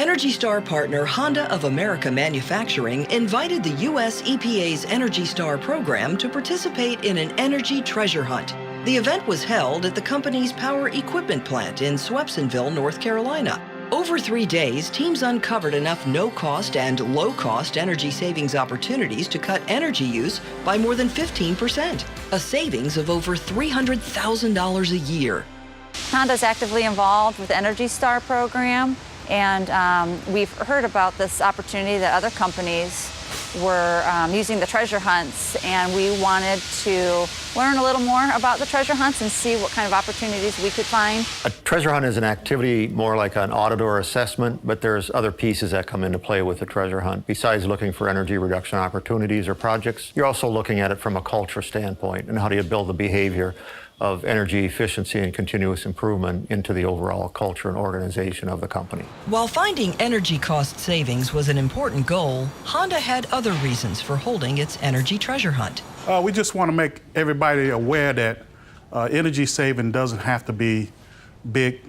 Energy Star partner Honda of America Manufacturing invited the U.S. EPA's Energy Star program to participate in an energy treasure hunt. The event was held at the company's power equipment plant in Swepsonville, North Carolina. Over 3 days, teams uncovered enough no-cost and low-cost energy savings opportunities to cut energy use by more than 15%, a savings of over $300,000 a year. Honda's actively involved with the Energy Star program, and we've heard about this opportunity that other companies were using the treasure hunts, and we wanted to learn a little more about the treasure hunts and see what kind of opportunities we could find. A treasure hunt is an activity more like an audit or assessment, but there's other pieces that come into play with the treasure hunt. Besides looking for energy reduction opportunities or projects, you're also looking at it from a culture standpoint, and how do you build the behavior of energy efficiency and continuous improvement into the overall culture and organization of the company. While finding energy cost savings was an important goal, Honda had other reasons for holding its energy treasure hunt. We just want to make everybody aware that energy saving doesn't have to be big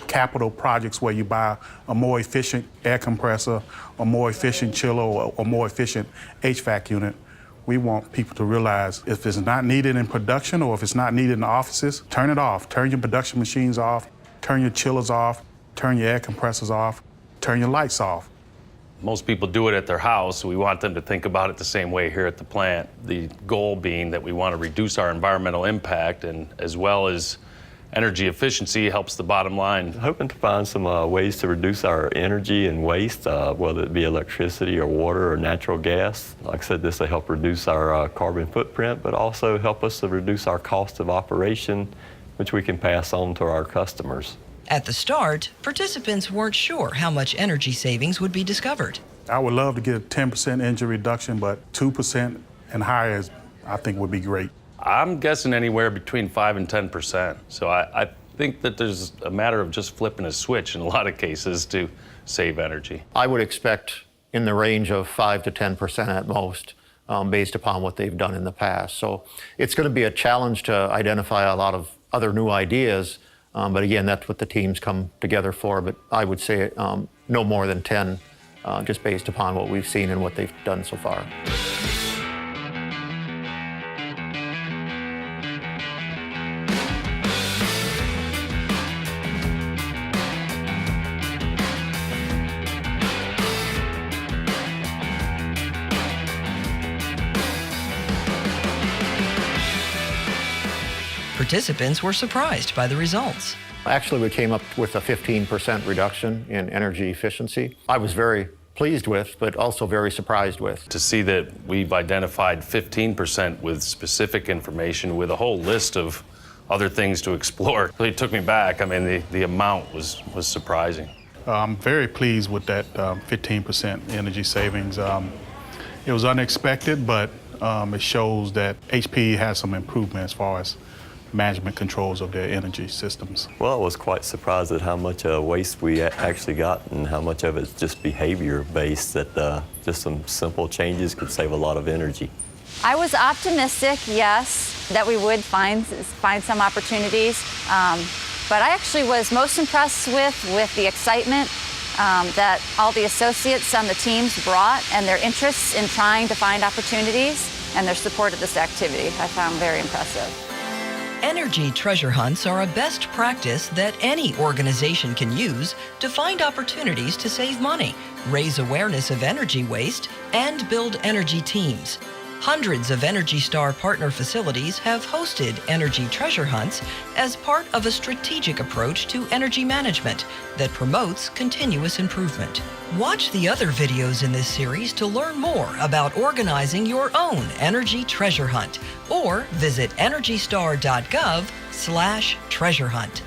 capital projects where you buy a more efficient air compressor, a more efficient chiller, or a more efficient HVAC unit. We want people to realize if it's not needed in production or if it's not needed in the offices, turn it off. Turn your production machines off, turn your chillers off, turn your air compressors off, turn your lights off. Most people do it at their house. We want them to think about it the same way here at the plant. The goal being that we want to reduce our environmental impact, and as well as energy efficiency helps the bottom line. Hoping to find some ways to reduce our energy and waste, whether it be electricity or water or natural gas. Like I said, this will help reduce our carbon footprint, but also help us to reduce our cost of operation, which we can pass on to our customers. At the start, participants weren't sure how much energy savings would be discovered. I would love to get a 10% energy reduction, but 2% and higher, I think, would be great. I'm guessing anywhere between 5 and 10%. So I think that there's a matter of just flipping a switch in a lot of cases to save energy. I would expect in the range of 5 to 10% at most, based upon what they've done in the past. So it's going to be a challenge to identify a lot of other new ideas, but again, that's what the teams come together for. But I would say no more than 10, just based upon what we've seen and what they've done so far. Participants were surprised by the results. Actually, we came up with a 15% reduction in energy efficiency. I was very pleased with, but also very surprised with. To see that we've identified 15% with specific information with a whole list of other things to explore, really took me back. I mean, the amount was surprising. I'm very pleased with that 15% energy savings. It was unexpected, but it shows that HP has some improvement as far as management controls of their energy systems. Well, I was quite surprised at how much waste we actually got and how much of it's just behavior-based, that just some simple changes could save a lot of energy. I was optimistic, yes, that we would find some opportunities, but I actually was most impressed with the excitement that all the associates on the teams brought and their interests in trying to find opportunities and their support of this activity. I found very impressive. Energy treasure hunts are a best practice that any organization can use to find opportunities to save money, raise awareness of energy waste, and build energy teams. Hundreds of Energy Star partner facilities have hosted energy treasure hunts as part of a strategic approach to energy management that promotes continuous improvement. Watch the other videos in this series to learn more about organizing your own energy treasure hunt, or visit energystar.gov/treasure hunt.